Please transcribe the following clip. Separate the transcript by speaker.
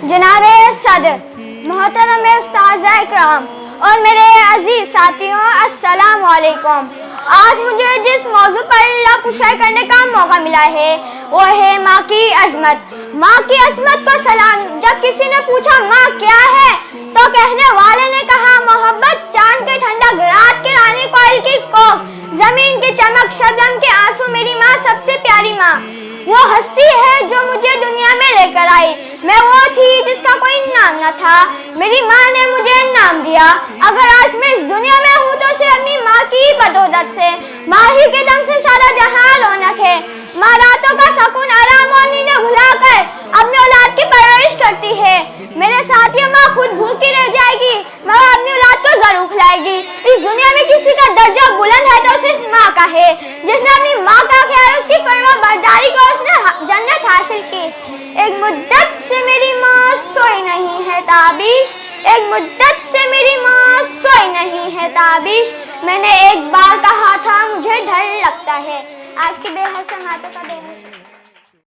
Speaker 1: जनाब सदर, मोहतरम उस्ताज़ इकराम और मेरे अजीज साथियों, अस्सलाम वालेकुम। आज मुझे जिस मौजू पर कुशाई करने का मौका मिला है वो है माँ की अजमत। माँ की अजमत को सलाम। जब किसी ने पूछा माँ क्या है तो कहने वाले ने कहा मोहब्बत, चांद के ठंडक, रात के रानी, कोयल की कोक, जमीन की चमक, शबनम के आंसू, मेरी माँ सबसे प्यारी माँ। वो हस्ती है जो मुझे दुनिया में लेकर आई। मैं वो थी जिसका कोई नाम न था, मेरी माँ ने मुझे नाम दिया। अगर आज मैं इस दुनिया में हूँ तो सिर्फ अपनी माँ की बदौलत से। माँ ही के दम से सारा जहां रौनक है। माँ रातों का सुकून, आराम और नींदें भुलाकर अपनी औलाद की परवरिश करती है। मेरे साथियों, माँ खुद भूखी रह जाएगी मगर अपनी औलाद को जरूर खिलाएगी। इस दुनिया में किसी का दर्जा बुलंद है तो सिर्फ माँ का है। जिसने अपनी माँ का ख्याल, उसकी फरमाबरदारी को, उसने जन्नत हासिल की। एक मुद्दत से मेरी माँ सोई नहीं है ताबिश, एक मुद्दत से मेरी माँ सोई नहीं है ताबिश। मैंने एक बार कहा था मुझे डर लगता है। आज की बेहद समातों का